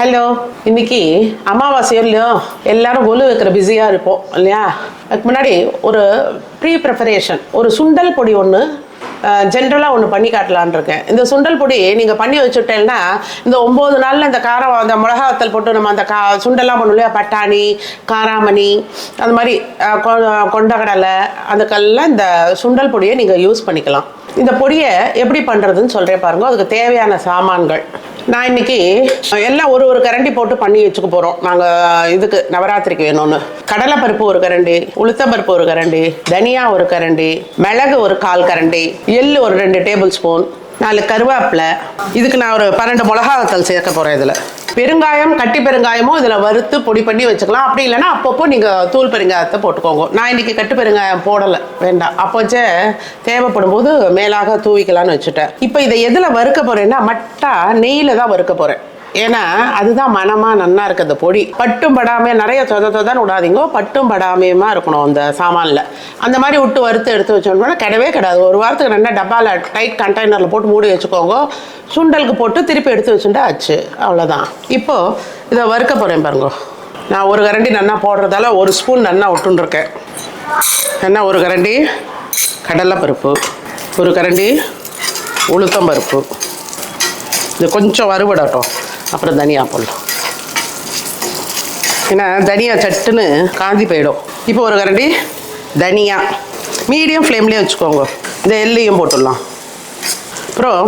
Hello, இன்னைக்கு அமாவாசையிலையும் எல்லாரும் கொலு வைக்கிற பிஸியாக இருப்போம் இல்லையா? அதுக்கு முன்னாடி ஒரு ப்ரீ ப்ரிப்பரேஷன் ஒரு சுண்டல் பொடி ஒன்று ஜென்ரலாக ஒன்று பண்ணி காட்டலான் இருக்கேன். இந்த சுண்டல் பொடி நீங்கள் பண்ணி வச்சுட்டேன்னா இந்த 9 நாளில் இந்த காரம் அந்த மிளகா வத்தல் போட்டு நம்ம அந்த சுண்டெல்லாம் பண்ணும் இல்லையா, பட்டாணி காராமணி அந்த மாதிரி கொண்டக்கடலை அதுக்கெல்லாம் இந்த சுண்டல் பொடியை நீங்கள் யூஸ் பண்ணிக்கலாம். இந்த பொடியை எப்படி பண்ணுறதுன்னு சொல்கிறேன் பாருங்க. அதுக்கு தேவையான சாமான்கள் நான் இன்னைக்கு எல்லாம் ஒரு கரண்டி போட்டு பண்ணி வச்சுக்க போகிறோம். நாங்கள் இதுக்கு நவராத்திரிக்கு வேணும்னு கடலைப்பருப்பு ஒரு கரண்டி, உளுத்தம்பருப்பு ஒரு கரண்டி, தனியா ஒரு கரண்டி, மிளகு ஒரு 1/4 கரண்டி, எள்ளு ஒரு 2 டேபிள் ஸ்பூன், 4 கருவேப்பிலை. இதுக்கு நான் ஒரு 12 மிளகா வத்தல் சேர்க்க போகிறேன். இதில் பெருங்காயம், கட்டி பெருங்காயமும் இதில் வறுத்து பொடி பண்ணி வச்சுக்கலாம். அப்படி இல்லைன்னா அப்பப்போ நீங்கள் தூள் பெருங்காயத்தை போட்டுக்கோங்க. நான் இன்றைக்கி கட்டு பெருங்காயம் போடலை, வேண்டாம். அப்போச்சே தேவைப்படும் போது மேலாக தூவிக்கலான்னு வச்சுட்டேன். இப்போ இதை எதில் வறுக்க போகிறேன்னா மட்டா நெய்யில் தான் வறுக்க போகிறேன். ஏன்னா அதுதான் மனமாக நல்லா இருக்குது. அந்த பொடி பட்டும் படாமையாக நிறைய சொதான் விடாதீங்க, பட்டும் படாமையுமா இருக்கணும் அந்த சாமானில். அந்த மாதிரி விட்டு வறுத்து எடுத்து வச்சோம்னா கிடவே கிடாது. ஒரு வாரத்துக்கு நல்லா டப்பாவில் டைட் கண்டெய்னரில் போட்டு மூடி வச்சுக்கோங்க. சுண்டலுக்கு போட்டு திருப்பி எடுத்து வச்சுட்டா ஆச்சு, அவ்வளோதான். இப்போது இதை வறுக்க போகிறேன் பாருங்க. நான் ஒரு கரண்டி நல்லா போடுறதால 1 ஸ்பூன் நல்லா விட்டுருக்கேன். என்ன, ஒரு கரண்டி கடலைப்பருப்பு, ஒரு கரண்டி உளுத்தம்பருப்பு. இது கொஞ்சம் வறுபடட்டும், அப்புறம் தனியா போடலாம். ஏன்னா தனியா சட்டுன்னு காந்தி போயிடும். இப்போ ஒரு கரண்டி தனியா மீடியம் ஃப்ளேம்லேயே வச்சுக்கோங்க. இந்த எள்ளையும் போட்டுடலாம். அப்புறம்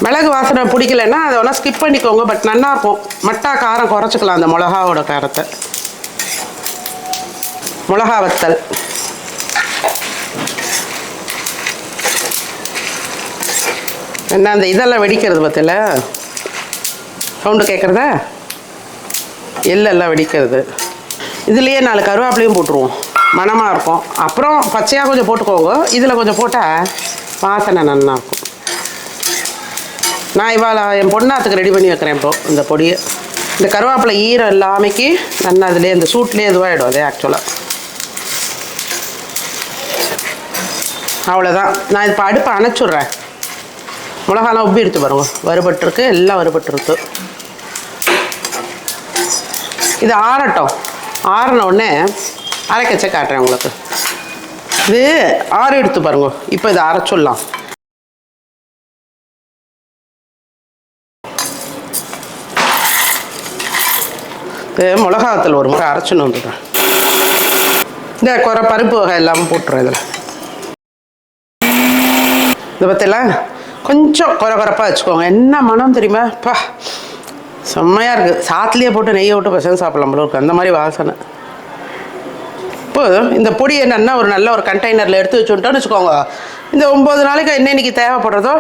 மிளகு வாசனை பிடிக்கலன்னா அதை வேணால் ஸ்கிப் பண்ணிக்கோங்க. பட் நல்லாயிருக்கும். மட்டா காரம் குறைச்சிக்கலாம் அந்த மிளகாவோட காரத்தை. மிளகா வத்தல், என்ன அந்த இதெல்லாம் வெடிக்கிறது பார்த்தல, சவுண்டு கேட்குறதா, எள்ளெல்லாம் வெடிக்கிறது. இதுலேயே 4 கருவேப்பிலையும் போட்டுருவோம், மணமாக இருக்கும். அப்புறம் பச்சையாக கொஞ்சம் போட்டுக்கோங்க. இதில் கொஞ்சம் போட்டால் வாசனை நல்லாயிருக்கும். நான் என் பொண்ணாத்துக்கு ரெடி பண்ணி வைக்கிறேன் இப்போ இந்த பொடியை. இந்த கருவேப்பிலை ஈரம் எல்லாமைக்கு நல்லா அதுலேயே இந்த சூட்லேயே இதுவாகிடும். அதே ஆக்சுவலாக அவ்வளோதான். நான் இப்போ அடுப்பை அணைச்சுட்றேன். மிளகாலாம் உப்பி எடுத்து பாருங்க, வறுபட்டுருக்கு, எல்லாம் வறுபட்டுருக்கு. இது ஆறட்டும். ஆறின உடனே அரைக்கச்சை காட்டுறேன் உங்களுக்கு. இது ஆறு எடுத்து பாருங்க. இப்போ இதை அரைச்சிடலாம். இது மிளகாத்தல் ஒரு முறை அரைச்சுன்னு வந்துடுறேன். இந்த குறை பருப்பு வகை எல்லாமே போட்டுறேன் இதில். இதை பற்றிலாம் கொஞ்சம் குறைப்பாக வச்சுக்கோங்க. என்ன மனம் தெரியுமா, பா செம்மையாக இருக்குது. சாத்துலேயே போட்டு நெய்யை விட்டு பசங்க சாப்பிடலாம் போல இருக்குது, அந்த மாதிரி வாசனை. இப்போ இந்த பொடி என்னென்னா ஒரு நல்ல ஒரு கண்டெய்னரில் எடுத்து வச்சுட்டோன்னு வச்சுக்கோங்க. இந்த 9 நாளைக்கு என்னென்னைக்கு தேவைப்படுறதோ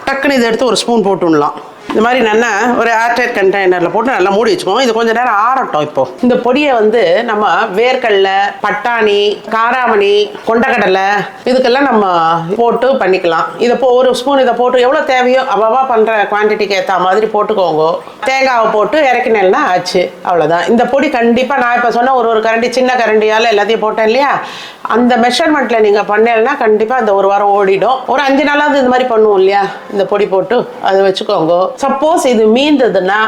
டக்குன்னு இதை எடுத்து 1 ஸ்பூன் போட்டுடலாம். இந்த மாதிரி நல்லா ஒரு ஏர்டைட் கண்டெய்னரில் போட்டு நல்லா மூடி வச்சுக்கோங்க. இது கொஞ்சம் நேரம் ஆறட்டும். இப்போது இந்த பொடியை நம்ம வேர்க்கடலை, பட்டாணி, காராமணி, கொண்டக்கடலை இதுக்கெல்லாம் நம்ம போட்டு பண்ணிக்கலாம். இதை 1 ஸ்பூன் இதை போட்டு எவ்வளோ தேவையோ அவ்வளவா பண்ணுற குவான்டிட்டிக்கு ஏற்ற மாதிரி போட்டுக்கோங்க. தேங்காவை போட்டு இறக்கினேன்னா ஆச்சு, அவ்வளோதான். இந்த பொடி கண்டிப்பாக நான் இப்போ சொன்ன ஒரு கரண்டி சின்ன கரண்டியால் எல்லாத்தையும் போட்டேன் இல்லையா, அந்த மெஷர்மெண்ட்டில் நீங்கள் பண்ணேன்னா கண்டிப்பாக இந்த 1 வாரம் ஓடிடும். ஒரு 5 நாளாவது இந்த மாதிரி பண்ணுவோம் இல்லையா, இந்த பொடி போட்டு அதை வச்சுக்கோங்க. சப்போஸ் இது மீந்ததுன்னா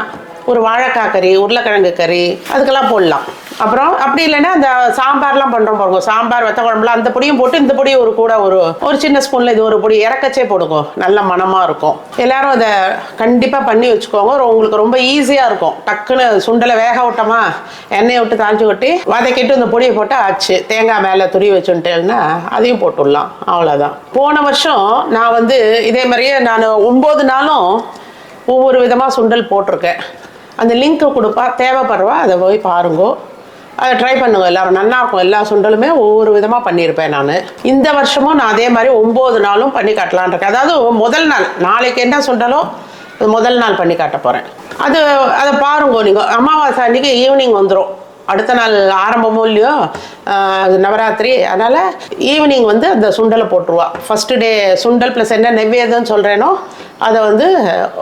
ஒரு வாழைக்காய் கறி, உருளைக்கிழங்கு கறி அதுக்கெல்லாம் போடலாம். அப்புறம் அப்படி இல்லைன்னா அந்த சாம்பார்லாம் பண்ணுறோம் பாருங்க, சாம்பார் வத்த குழம்புலாம் அந்த பொடியும் போட்டு இந்த பொடியும் ஒரு சின்ன ஸ்பூனில் இது ஒரு பொடி இறக்கச்சே போடுங்க, நல்ல மனமாக இருக்கும். எல்லாரும் அதை கண்டிப்பாக பண்ணி வச்சுக்கோங்க. உங்களுக்கு ரொம்ப ஈஸியாக இருக்கும். டக்குன்னு சுண்டலை வேக விட்டோமா, எண்ணெயை விட்டு தாழ்ச்சி கொட்டி வதக்கிட்டு இந்த பொடியை போட்டு ஆச்சு. தேங்காய் மேலே துருவி வச்சுட்டேன்னா அதையும் போட்டுடலாம், அவ்வளோதான். போன வருஷம் நான் இதே மாதிரியே நான் 9 நாளும் ஒவ்வொரு விதமாக சுண்டல் போட்டிருக்கேன். அந்த லிங்க்கு கொடுப்பா, தேவைப்படுறவா அதை போய் பாருங்கோ, அதை ட்ரை பண்ணுங்க. எல்லோரும் நல்லாயிருக்கும். எல்லா சுண்டலுமே ஒவ்வொரு விதமாக பண்ணியிருப்பேன் நான். இந்த வருஷமும் நான் அதே மாதிரி 9 நாளும் பண்ணி காட்டலான் இருக்கேன். அதாவது முதல் நாள், நாளைக்கு என்ன சுண்டலோ முதல் நாள் பண்ணி காட்ட போகிறேன். அதை பாருங்கோ. நீங்கள் அமாவாசை அன்றைக்கி ஈவினிங் வந்துடும். அடுத்த நாள் ஆரம்பமும் இல்லையோ நவராத்திரி, அதனால் ஈவினிங் அந்த சுண்டலை போட்டுருவா. ஃபஸ்ட்டு டே சுண்டல் ப்ளஸ் என்ன நெவ்வேதுன்னு சொல்கிறேனோ அதை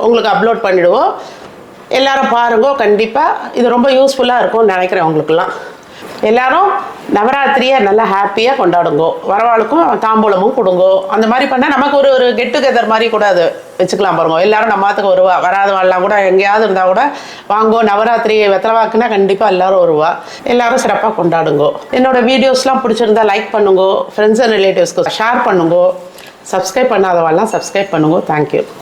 உங்களுக்கு அப்லோட் பண்ணிவிடுவோம். எல்லாரும் பாருங்க. கண்டிப்பாக இது ரொம்ப யூஸ்ஃபுல்லாக இருக்கும்னு நினைக்கிறேன் உங்களுக்குலாம். எல்லாரும் நவராத்திரியை நல்லா ஹாப்பியாக கொண்டாடுங்கோ. வரவாளுக்கும் தாம்பூலமும் கொடுங்கோ. அந்த மாதிரி பண்ணால் நமக்கு ஒரு கெட் டுகெதர் மாதிரி கூட அது வச்சுக்கலாம் பாருங்க. எல்லாரும் நம்மத்துக்கு வருவா, வராதவாள்லாம் கூட எங்கேயாவது இருந்தால் கூட வாங்கோ. நவராத்திரி வெத்தலைவாக்குனா கண்டிப்பாக எல்லாரும் வருவா. எல்லாரும் சிறப்பாக கொண்டாடுங்கோ. என்னோட வீடியோஸ்லாம் பிடிச்சிருந்தா லைக் பண்ணுங்கோ. ஃப்ரெண்ட்ஸ் அண்ட் ரிலேட்டிவ்ஸ்க்கு ஷேர் பண்ணுங்கோ. சப்ஸ்கிரைப் பண்ணாதவாள்லாம் சப்ஸ்கிரைப் பண்ணுங்கோ. தேங்க்யூ.